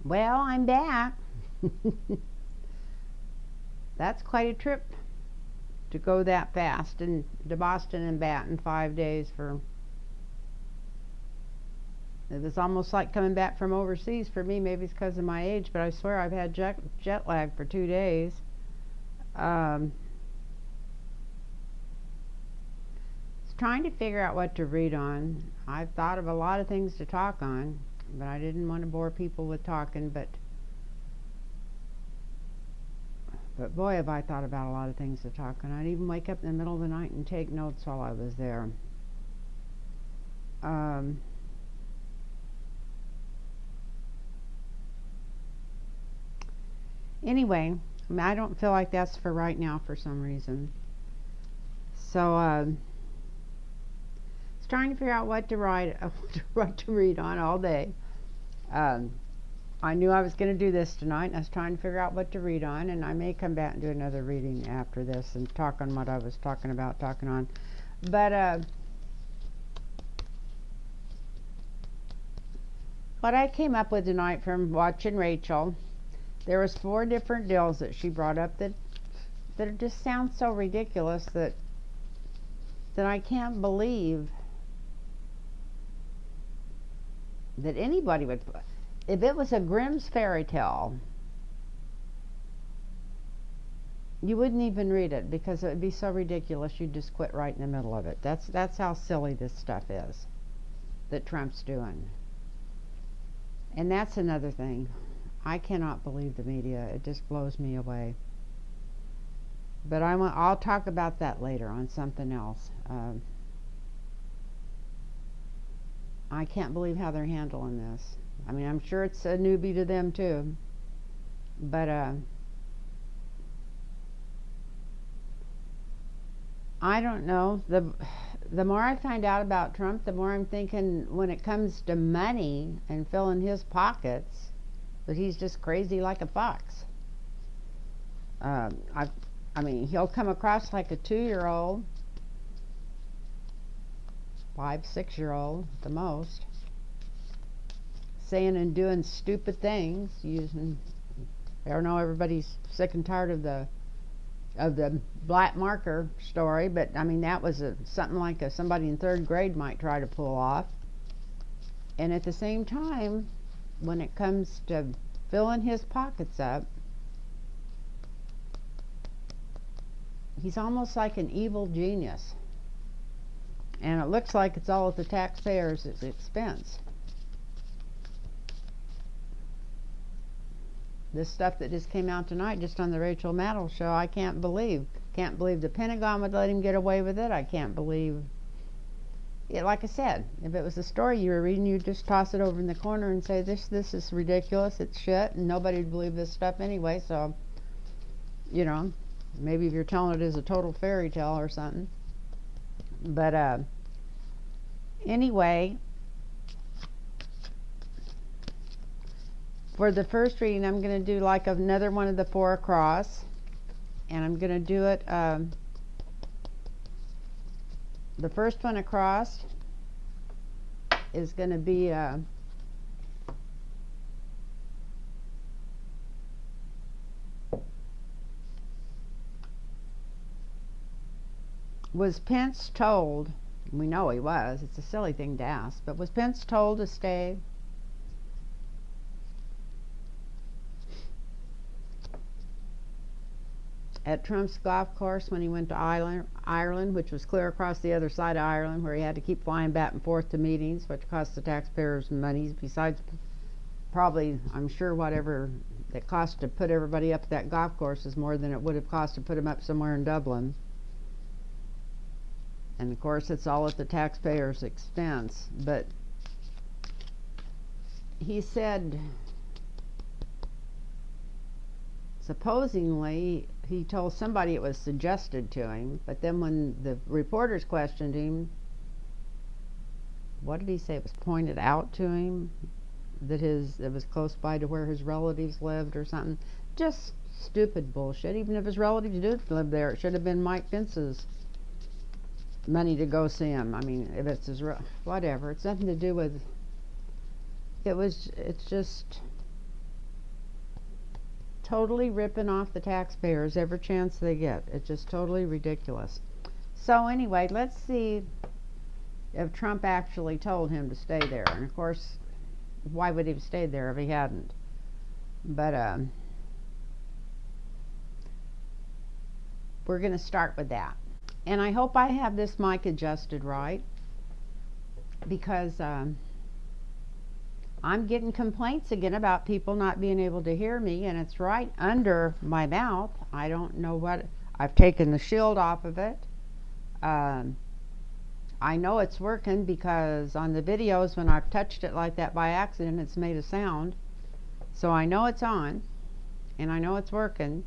Well, I'm back. That's quite a trip to go that fast and to Boston and back in 5 days. For it was almost like coming back from overseas for me. Maybe it's because of my age, but I swear I've had jet lag for 2 days. Um, was trying to figure out what to read on. I've thought of a lot of things to talk on, but I didn't want to bore people with talking. But boy, have I thought about a lot of things to talk on. I'd even wake up in the middle of the night and take notes while I was there. Um, anyway, I don't feel like that's for right now for some reason. So I was trying to figure out what to write, what to read on all day. Um, I knew I was going to do this tonight, and I was trying to figure out what to read on, and I may come back and do another reading after this and talk on what I was talking about talking on. But what I came up with tonight from watching Rachel, there was 4 different deals that she brought up that just sound so ridiculous that I can't believe that anybody would. If it was a Grimm's fairy tale, you wouldn't even read it because it would be so ridiculous you'd just quit right in the middle of it. That's how silly this stuff is that Trump's doing. And that's another thing. I cannot believe the media. It just blows me away. But I'll talk about that later on something else. I can't believe how they're handling this. I mean, I'm sure it's a newbie to them too. But I don't know. The more I find out about Trump, the more I'm thinking when it comes to money and filling his pockets, that he's just crazy like a fox. Uh, I, I mean, he'll come across like a 2-year-old, 5, 6-year-old at the most, saying and doing stupid things. Using, I don't know. Everybody's sick and tired of the black marker story, but I mean that was something like somebody in 3rd grade might try to pull off. And at the same time, when it comes to filling his pockets up, he's almost like an evil genius. And it looks like it's all at the taxpayers' expense. This stuff that just came out tonight, just on the Rachel Maddow show, I can't believe. Can't believe the Pentagon would let him get away with it. I can't believe it. Like I said, if it was a story you were reading, you'd just toss it over in the corner and say, this is ridiculous, it's shit, and nobody would believe this stuff anyway. So, maybe if you're telling it as a total fairy tale or something. But anyway, for the first reading, I'm going to do like another one of the 4 across, and I'm going to do it. The first one across is going to be was Pence told? We know he was. It's a silly thing to ask, but was Pence told to stay? At Trump's golf course when he went to Ireland, which was clear across the other side of Ireland, where he had to keep flying back and forth to meetings, which cost the taxpayers money, besides probably, I'm sure, whatever it cost to put everybody up at that golf course is more than it would have cost to put him up somewhere in Dublin. And of course, it's all at the taxpayers' expense. But he said, supposedly, he told somebody it was suggested to him, but then when the reporters questioned him, what did he say? It was pointed out to him that it was close by to where his relatives lived or something. Just stupid bullshit. Even if his relatives did live there, it should have been Mike Pence's money to go see him. I mean, if it's his whatever. It's nothing to do with. It's just totally ripping off the taxpayers every chance they get. It's just totally ridiculous. So anyway, let's see if Trump actually told him to stay there. And of course, why would he have stayed there if he hadn't? But we're going to start with that. And I hope I have this mic adjusted right, because I'm getting complaints again about people not being able to hear me, and it's right under my mouth. I don't know what. I've taken the shield off of it. I know it's working because on the videos, when I've touched it like that by accident, it's made a sound. So I know it's on, and I know it's working.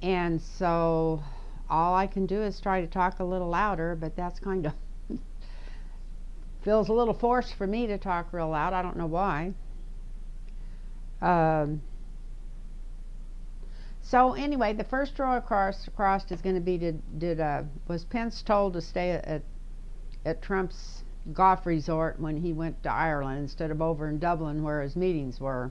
And so all I can do is try to talk a little louder, but that's kind of feels a little forced for me to talk real loud. I don't know why. So anyway, the first row across is going to be, was Pence told to stay at Trump's golf resort when he went to Ireland instead of over in Dublin where his meetings were?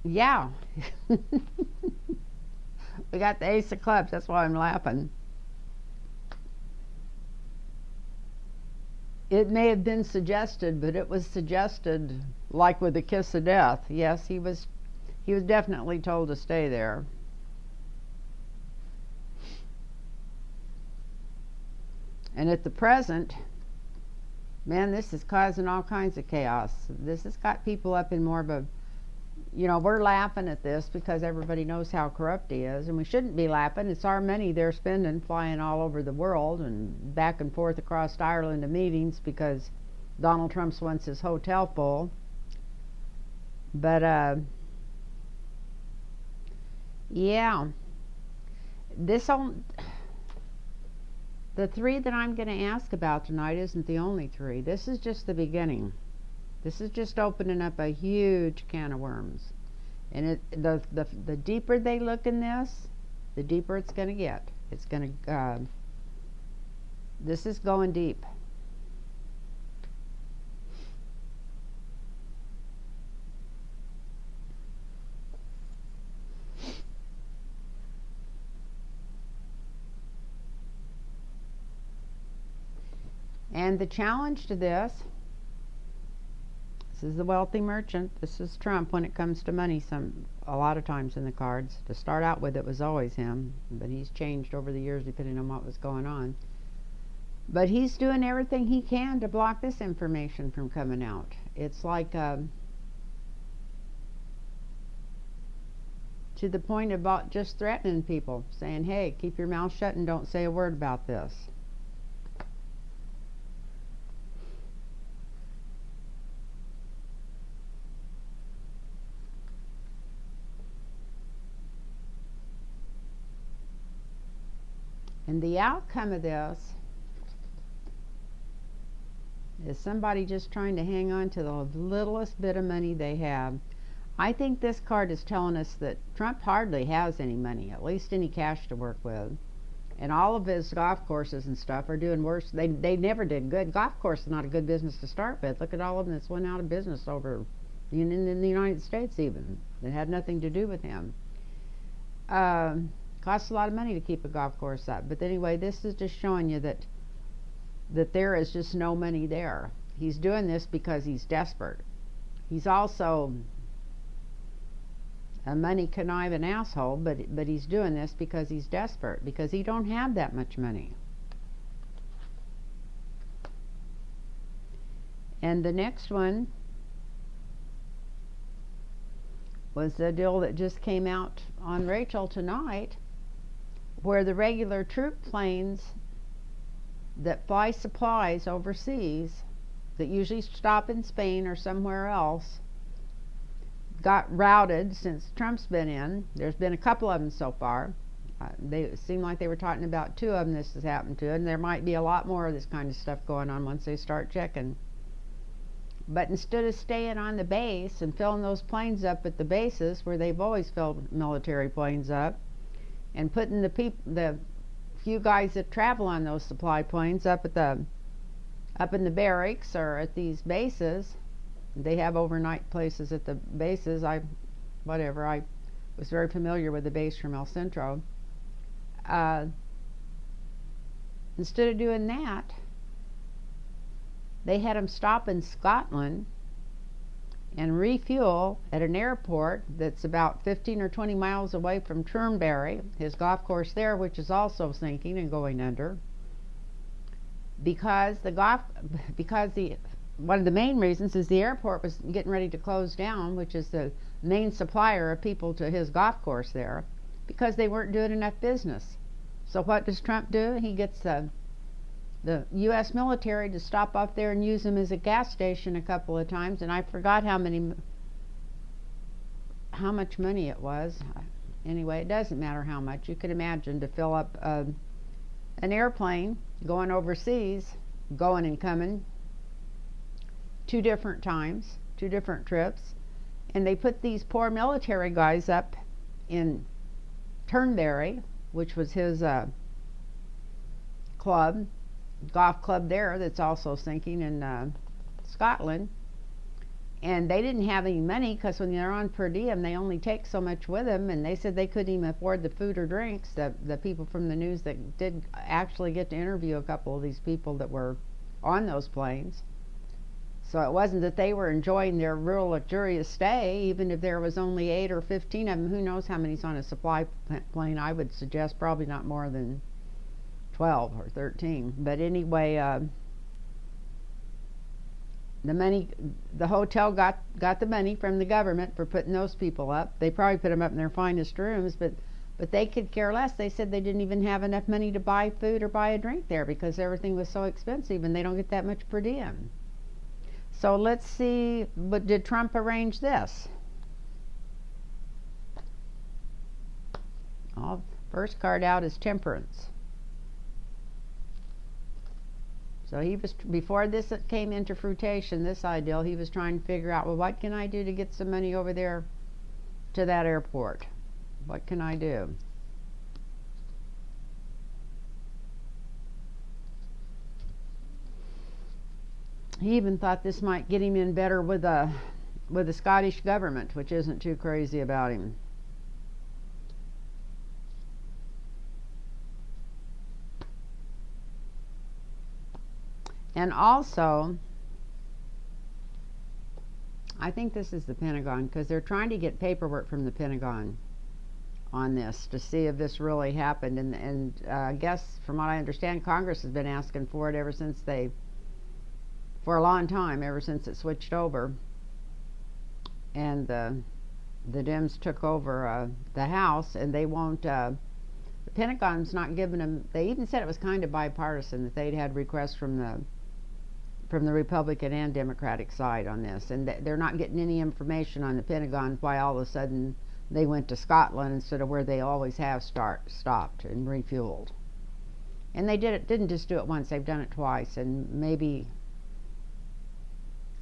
Yeah. We got the ace of clubs, that's why I'm laughing. It may have been suggested, but it was suggested like with a kiss of death. Yes, he was definitely told to stay there. And at the present, man, this is causing all kinds of chaos. This has got people up in more of a, we're laughing at this because everybody knows how corrupt he is, and we shouldn't be laughing. It's our money they're spending flying all over the world and back and forth across Ireland to meetings because Donald Trump wants his hotel full. But yeah, the three that I'm going to ask about tonight isn't the only three. This is just the beginning. This is just opening up a huge can of worms. And the deeper they look in this, the deeper it's going to get. It's going to, this is going deep. And the challenge to this is the wealthy merchant. This is Trump when it comes to money. A lot of times in the cards. To start out with, it was always him, but he's changed over the years depending on what was going on. But he's doing everything he can to block this information from coming out. It's like to the point about just threatening people, saying, hey, keep your mouth shut and don't say a word about this. And the outcome of this is somebody just trying to hang on to the littlest bit of money they have. I think this card is telling us that Trump hardly has any money, at least any cash to work with. And all of his golf courses and stuff are doing worse. They never did good. Golf course is not a good business to start with. Look at all of them that's went out of business over in the United States even. It had nothing to do with him. Costs a lot of money to keep a golf course up. But anyway, this is just showing you that there is just no money there. He's doing this because he's desperate. He's also a money conniving asshole, but he's doing this because he's desperate, because he don't have that much money. And the next one was the deal that just came out on Rachel tonight, where the regular troop planes that fly supplies overseas, that usually stop in Spain or somewhere else, got routed since Trump's been in. There's been a couple of them so far. They seem like they were talking about 2 of them this has happened to, and there might be a lot more of this kind of stuff going on once they start checking. But instead of staying on the base and filling those planes up at the bases where they've always filled military planes up, and putting the few guys that travel on those supply planes up at the up in the barracks or at these bases. They have overnight places at the bases. I was very familiar with the base from El Centro. Uh, Instead of doing that, they had him stop in Scotland and refuel at an airport that's about 15 or 20 miles away from Turnberry, his golf course there, which is also sinking and going under. Because one of the main reasons is the airport was getting ready to close down, which is the main supplier of people to his golf course there, because they weren't doing enough business. So what does Trump do? He gets the U.S. military to stop off there and use them as a gas station a couple of times, and I forgot how much money it was. Anyway, it doesn't matter how much. You could imagine to fill up an airplane going overseas, going and coming, 2 different times, 2 different trips, and they put these poor military guys up in Turnberry, which was his golf club there that's also sinking in Scotland. And they didn't have any money, because when they're on per diem, they only take so much with them, and they said they couldn't even afford the food or drinks. The people from the news that did actually get to interview a couple of these people that were on those planes. So it wasn't that they were enjoying their real luxurious stay, even if there was only 8 or 15 of them. Who knows how many's on a supply plane? I would suggest probably not more than 12 or 13. But anyway, the hotel got the money from the government for putting those people up. They probably put them up in their finest rooms, but they could care less. They said they didn't even have enough money to buy food or buy a drink there, because everything was so expensive, and they don't get that much per diem. So let's see, but did Trump arrange this? First card out is Temperance. So he was, before this came into fruition, this ideal, he was trying to figure out, well, what can I do to get some money over there to that airport? What can I do? He even thought this might get him in better with the Scottish government, which isn't too crazy about him. And also, I think this is the Pentagon, because they're trying to get paperwork from the Pentagon on this to see if this really happened. And I guess, from what I understand, Congress has been asking for it ever since for a long time, ever since it switched over. And the Dems took over the House, and they won't, the Pentagon's not giving them, they even said it was kind of bipartisan, that they'd had requests from the Republican and Democratic side on this, and they're not getting any information on the Pentagon why all of a sudden they went to Scotland instead of where they always have stopped and refueled. And they didn't just do it once, they've done it twice, and maybe,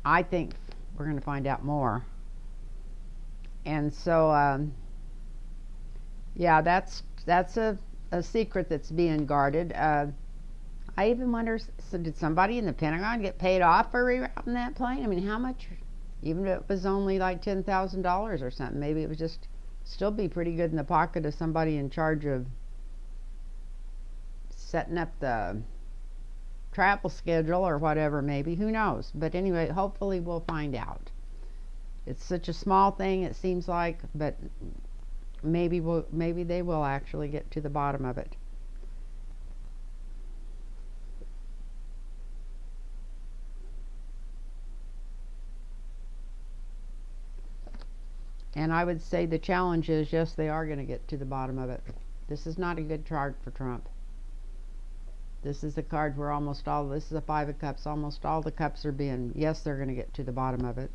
I think we're going to find out more. And so, yeah, that's a secret that's being guarded. I even wonder, so did somebody in the Pentagon get paid off for rerouting that plane? I mean, how much? Even if it was only like $10,000 or something, maybe it was just still be pretty good in the pocket of somebody in charge of setting up the travel schedule or whatever, maybe. Who knows? But anyway, hopefully we'll find out. It's such a small thing, it seems like, but maybe they will actually get to the bottom of it. And I would say the challenge is, yes, they are going to get to the bottom of it. This is not a good card for Trump. This is the card where this is a 5 of Cups, almost all the cups are being, yes, they're going to get to the bottom of it.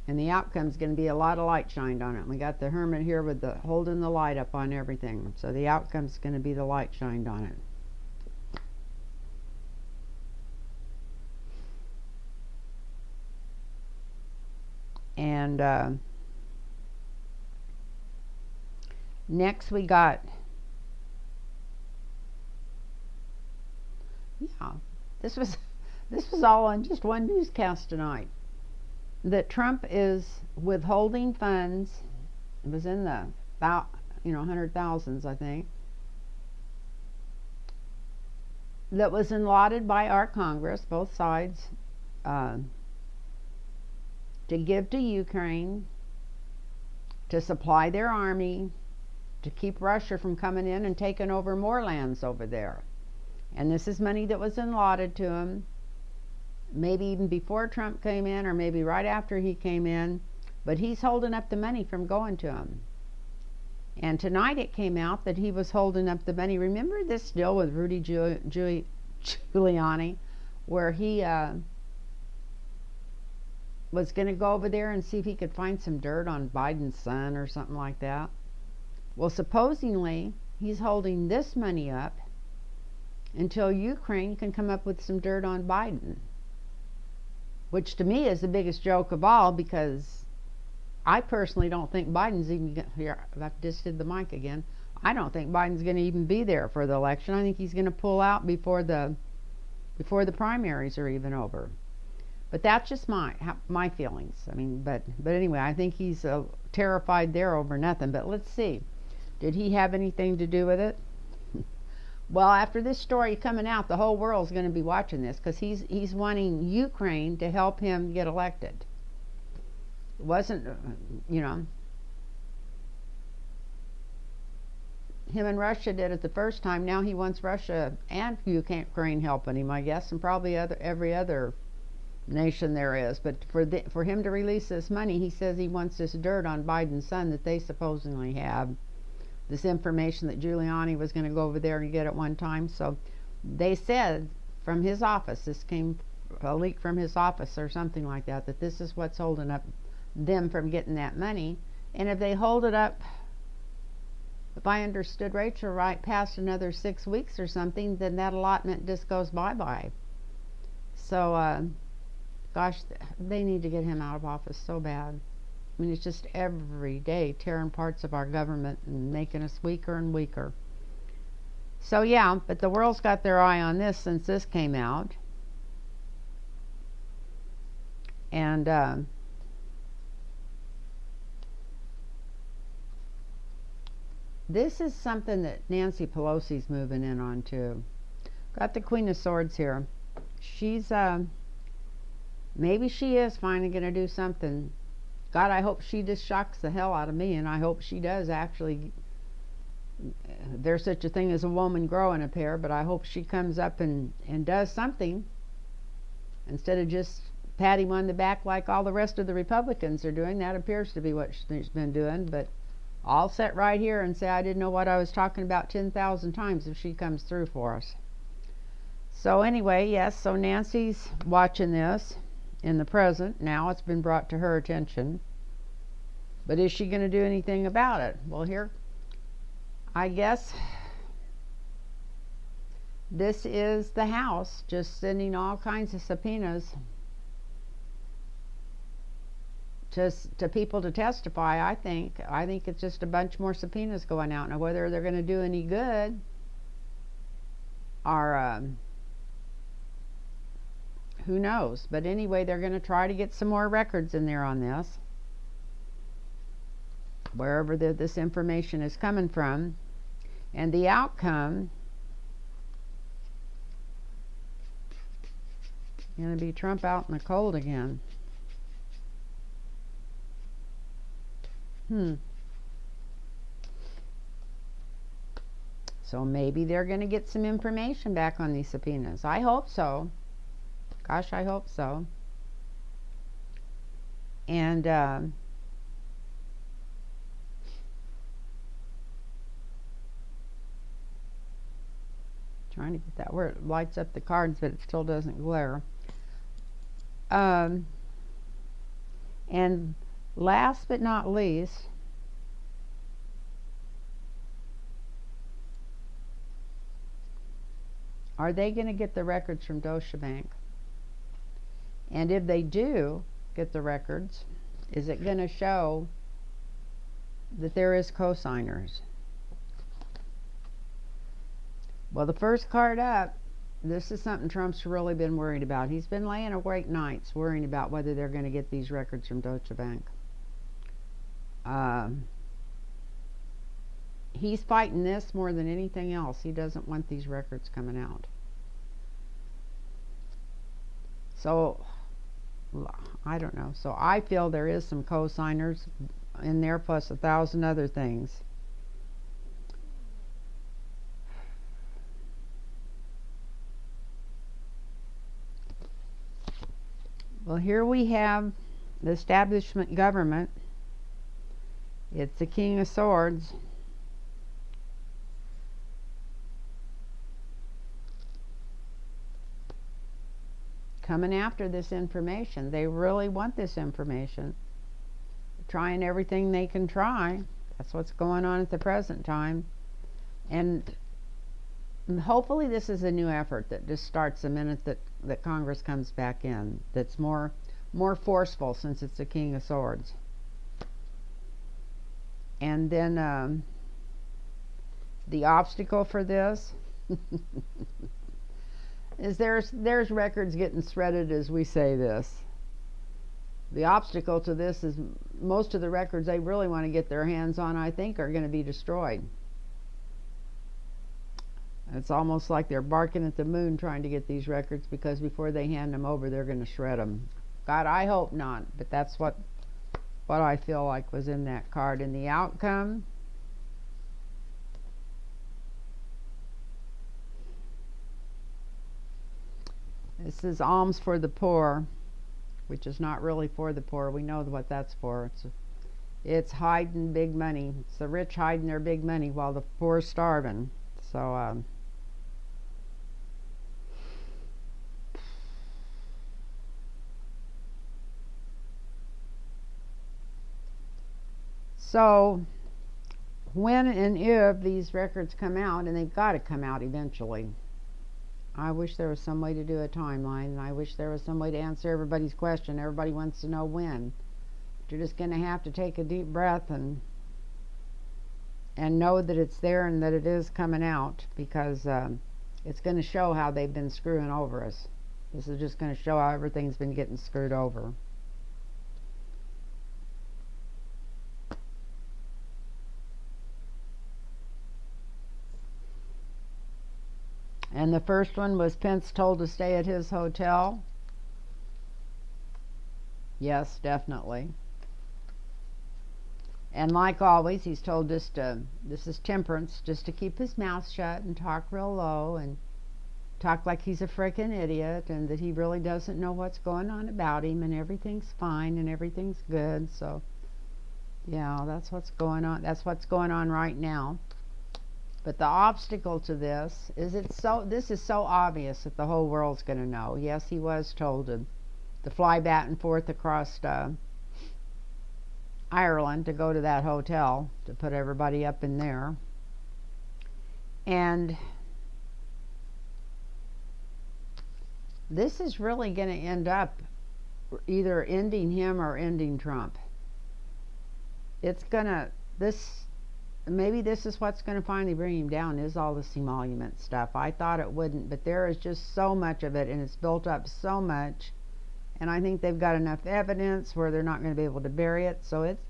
And the outcome's going to be a lot of light shined on it. We got the Hermit here with holding the light up on everything. So the outcome's going to be the light shined on it. And next we got This was this was all on just one newscast tonight. That Trump is withholding funds. It was in the hundred thousands, I think. That was allotted by our Congress, both sides, to give to Ukraine to supply their army, to keep Russia from coming in and taking over more lands over there. And this is money that was allotted to him, maybe even before Trump came in, or maybe right after he came in, but he's holding up the money from going to him. And tonight it came out that he was holding up the money. Remember this deal with Rudy Giuliani, where he was going to go over there and see if he could find some dirt on Biden's son or something like that? Well, supposedly he's holding this money up until Ukraine can come up with some dirt on Biden, which to me is the biggest joke of all, because I personally don't think Biden's even here. I just did the mic again. I don't think Biden's going to even be there for the election. I think he's going to pull out before the primaries are even over. But that's just my feelings. I mean, but anyway, I think he's terrified there over nothing. But let's see, did he have anything to do with it? Well, after this story coming out, the whole world's going to be watching this, because he's wanting Ukraine to help him get elected. It wasn't, him and Russia did it the first time. Now he wants Russia and Ukraine helping him, I guess, and probably every other nation there is. But for him to release this money, he says he wants this dirt on Biden's son that they supposedly have. This information that Giuliani was going to go over there and get at one time. So they said from his office, this came a leak from his office or something like that, that this is what's holding up them from getting that money. And if they hold it up, if I understood Rachel right, past another 6 weeks or something, then that allotment just goes bye-bye. So, gosh, they need to get him out of office so bad. I mean, it's just every day tearing parts of our government and making us weaker and weaker. So, yeah, but the world's got their eye on this since this came out. And this is something that Nancy Pelosi's moving in on too. Got the Queen of Swords here. She's maybe she is finally going to do something. God, I hope she just shocks the hell out of me, and I hope she does actually. There's such a thing as a woman growing a pair, but I hope she comes up and does something instead of just pat him on the back like all the rest of the Republicans are doing. That appears to be what she's been doing, but I'll sit right here and say I didn't know what I was talking about 10,000 times if she comes through for us. So anyway, yes, so Nancy's watching this in the present. Now it's been brought to her attention. But is she going to do anything about it? Well, here, I guess this is the House just sending all kinds of subpoenas to people to testify. I think it's just a bunch more subpoenas going out. Now, whether they're going to do any good or who knows? But anyway, they're going to try to get some more records in there on this, wherever this information is coming from. And the outcome going to be Trump out in the cold again. So maybe they're going to get some information back on these subpoenas. I hope so. Gosh, I hope so. And trying to get that where it lights up the cards, but it still doesn't glare. And last but not least, are they going to get the records from Deutsche Bank? And if they do get the records, is it going to show that there is co-signers? Well, the first card up this is something Trump's really been worried about. He's been laying awake nights worrying about whether they're going to get these records from Deutsche Bank. He's fighting this more than anything else. He doesn't want these records coming out. So, I don't know. So I feel there is some co-signers in there, plus 1,000 other things. Well, here we have the establishment government. It's the King of Swords. Coming after this information. They really want this information. Trying everything they can try. That's what's going on at the present time. And hopefully this is a new effort that just starts the minute that Congress comes back in. That's more forceful, since it's the King of Swords. And then the obstacle for this is there's records getting shredded as we say this. The obstacle to this is most of the records they really want to get their hands on, I think, are going to be destroyed. It's almost like they're barking at the moon trying to get these records, because before they hand them over, they're going to shred them. God, I hope not, but that's what I feel like was in that card. And the outcome, this is alms for the poor, which is not really for the poor. We know what that's for. It's hiding big money. It's the rich hiding their big money while the poor are starving. So so when and if these records come out, and they've got to come out eventually. I wish there was some way to do a timeline, and I wish there was some way to answer everybody's question. Everybody wants to know when. But you're just going to have to take a deep breath and know that it's there and that it is coming out, because it's going to show how they've been screwing over us. This is just going to show how everything's been getting screwed over. And the first one was Pence told to stay at his hotel. Yes, definitely. And like always, he's told this is temperance, just to keep his mouth shut and talk real low and talk like he's a frickin' idiot, and that he really doesn't know what's going on about him, and everything's fine and everything's good. So, yeah, that's what's going on. That's what's going on right now. But the obstacle to this is this is so obvious that the whole world's going to know. Yes, he was told to fly back and forth across Ireland to go to that hotel, to put everybody up in there. And this is really going to end up either ending him or ending Trump. It's going to, maybe this is what's going to finally bring him down, is all this emolument stuff. I thought it wouldn't, but there is just so much of it, and it's built up so much. And I think they've got enough evidence where they're not going to be able to bury it. So it's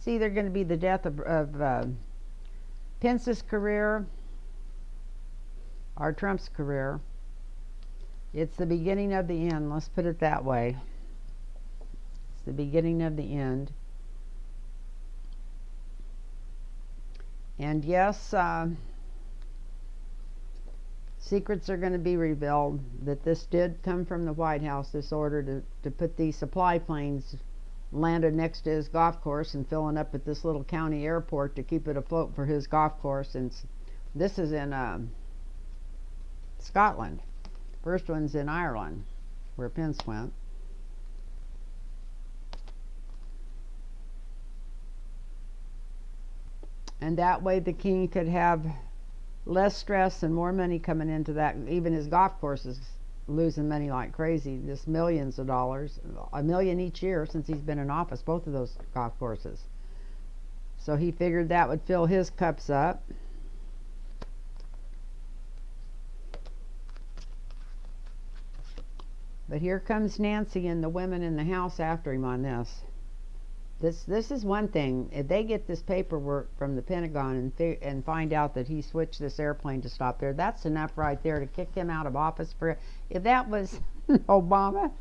either going to be the death of Pence's career or Trump's career. It's the beginning of the end. Let's put it that way. It's the beginning of the end. And yes, secrets are going to be revealed, that this did come from the White House, this order to put these supply planes landed next to his golf course and filling up at this little county airport to keep it afloat for his golf course. And this is in Scotland. First one's in Ireland, where Pence went. And that way the king could have less stress and more money coming into that. Even his golf course is losing money like crazy, just millions of dollars, $1 million each year since he's been in office, both of those golf courses. So he figured that would fill his cups up. But here comes Nancy and the women in the house after him on this. This is one thing. If they get this paperwork from the Pentagon and find out that he switched this airplane to stop there, that's enough right there to kick him out of office. For if that was Obama,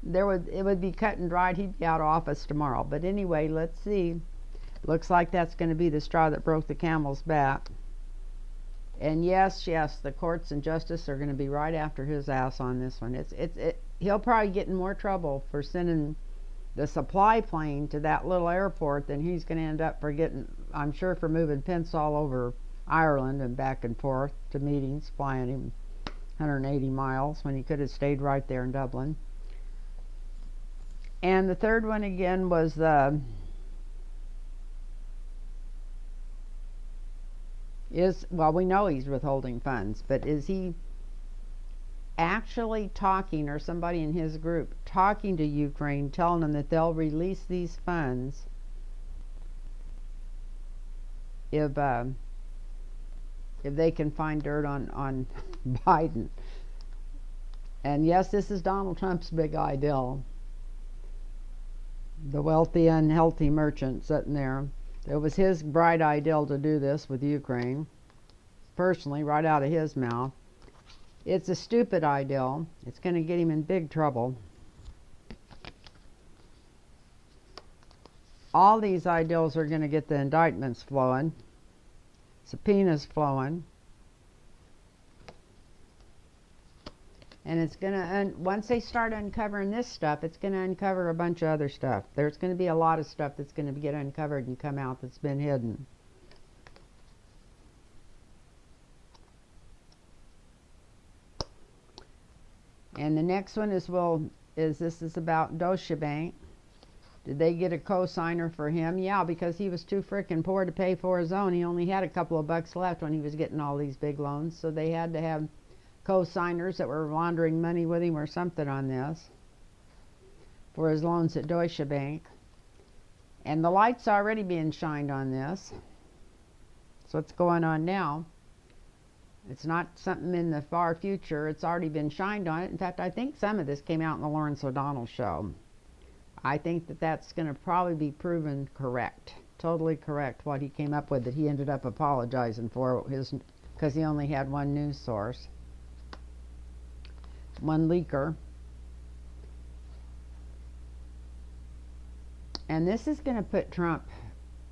it would be cut and dried. He'd be out of office tomorrow. But anyway, let's see. Looks like that's going to be the straw that broke the camel's back. And yes, the courts and justice are going to be right after his ass on this one. He'll probably get in more trouble for sending the supply plane to that little airport than he's going to end up for getting, I'm sure, for moving Pence all over Ireland and back and forth to meetings, flying him 180 miles when he could have stayed right there in Dublin. And the third one again was well, we know he's withholding funds, but is he actually talking, or somebody in his group talking to Ukraine, telling them that they'll release these funds if they can find dirt on Biden? And yes, this is Donald Trump's big ideal. The wealthy, unhealthy merchant sitting there. It was his bright ideal to do this with Ukraine. Personally, right out of his mouth. It's a stupid ideal. It's going to get him in big trouble. All these ideals are going to get the indictments flowing, subpoenas flowing. And it's going to, once they start uncovering this stuff, it's going to uncover a bunch of other stuff. There's going to be a lot of stuff that's going to get uncovered and come out that's been hidden. And the next one is, this is about Deutsche Bank. Did they get a co-signer for him? Yeah, because he was too frickin' poor to pay for his own. He only had a couple of bucks left when he was getting all these big loans. So they had to have co-signers that were laundering money with him or something on this for his loans at Deutsche Bank. And the light's already being shined on this. So what's going on now? It's not something in the far future. It's already been shined on it. In fact, I think some of this came out in the Lawrence O'Donnell show. I think that that's going to probably be proven correct. Totally correct what he came up with, that he ended up apologizing for because he only had one news source. One leaker. And this is going to put Trump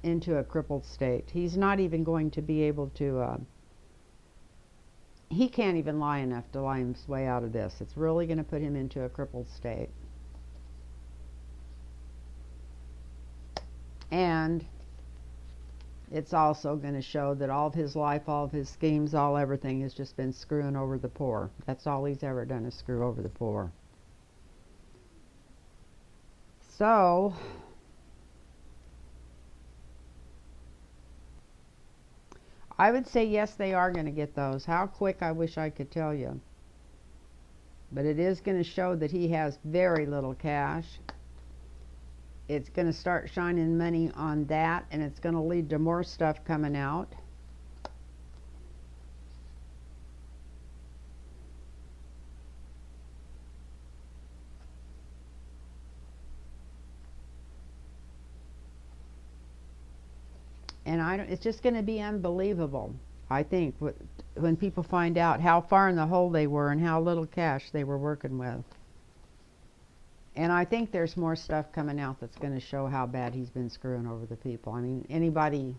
into a crippled state. He's not even going to be able to he can't even lie enough to lie his way out of this. It's really going to put him into a crippled state. And it's also going to show that all of his life, all of his schemes, everything has just been screwing over the poor. That's all he's ever done, is screw over the poor. So I would say yes, they are going to get those. How quick, I wish I could tell you. But it is going to show that he has very little cash. It's going to start shining money on that, and it's going to lead to more stuff coming out. And it's just going to be unbelievable, I think, when people find out how far in the hole they were and how little cash they were working with. And I think there's more stuff coming out that's going to show how bad he's been screwing over the people. I mean, anybody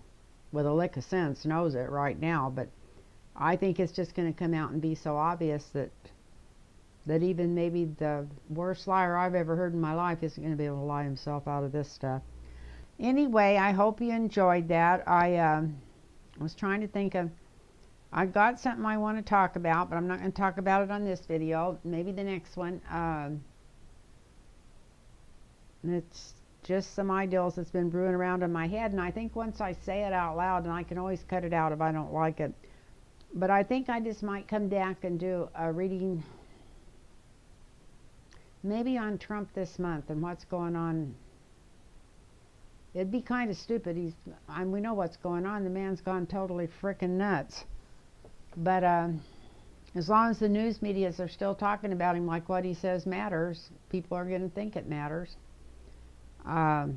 with a lick of sense knows it right now, but I think it's just going to come out and be so obvious that even maybe the worst liar I've ever heard in my life isn't going to be able to lie himself out of this stuff. Anyway, I hope you enjoyed that. I was trying to think of, I've got something I want to talk about, but I'm not going to talk about it on this video. Maybe the next one. It's just some ideals that's been brewing around in my head, and I think once I say it out loud, and I can always cut it out if I don't like it, but I think I just might come back and do a reading maybe on Trump this month and what's going on. It'd be kind of stupid. We know what's going on. The man's gone totally frickin' nuts. But As long as the news medias are still talking about him like what he says matters, people are going to think it matters. As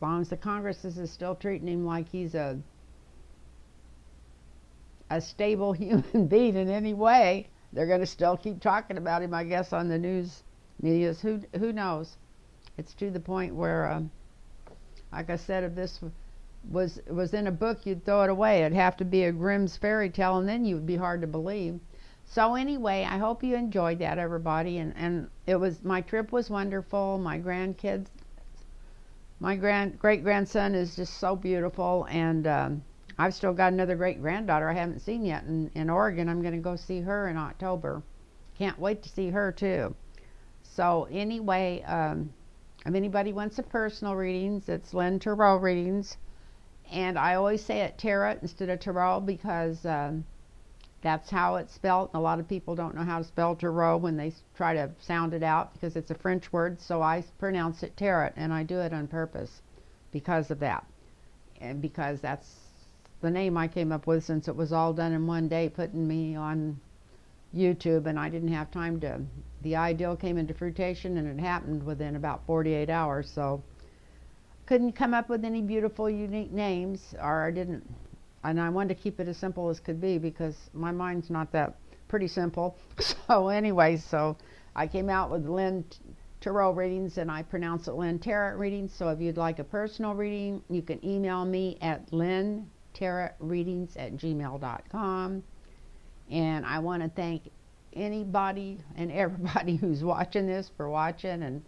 long as the Congress is still treating him like he's a stable human being in any way, they're going to still keep talking about him, I guess, on the news medias. Who knows? It's to the point where, like I said, if this was in a book, you'd throw it away. It'd have to be a Grimm's fairy tale, and then you would be hard to believe. So anyway, I hope you enjoyed that, everybody. And it was, my trip was wonderful. My grandkids, my great grandson is just so beautiful, and I've still got another great granddaughter I haven't seen yet in Oregon. I'm going to go see her in October. Can't wait to see her too. So anyway, if anybody wants a personal readings, it's Lynn Tarot Readings. And I always say it tarot instead of tarot because that's how it's spelled. A lot of people don't know how to spell tarot when they try to sound it out because it's a French word. So I pronounce it tarot, and I do it on purpose because of that. And because that's the name I came up with, since it was all done in one day, putting me on YouTube, and I didn't have time to, the ideal came into fruition, and it happened within about 48 hours. So couldn't come up with any beautiful, unique names, or I didn't, and I wanted to keep it as simple as could be because my mind's not that pretty simple. So anyway, so I came out with Lynn Tarot Readings, and I pronounce it Lynn Tarot Readings. So if you'd like a personal reading, you can email me at lynntarotreadings@gmail.com. And I want to thank anybody and everybody who's watching this for watching, and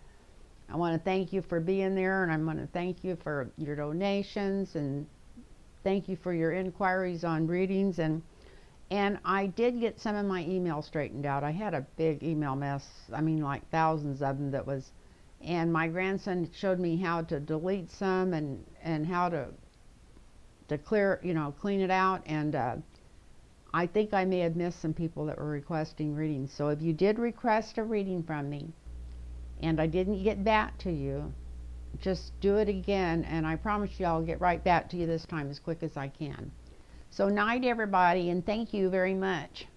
I want to thank you for being there, and I want to thank you for your donations, and thank you for your inquiries on readings. And I did get some of my emails straightened out. I had a big email mess, I mean like thousands of them, and my grandson showed me how to delete some and how to clear, clean it out. And I think I may have missed some people that were requesting readings. So if you did request a reading from me and I didn't get back to you, just do it again, and I promise you I'll get right back to you this time as quick as I can. So night, everybody, and thank you very much.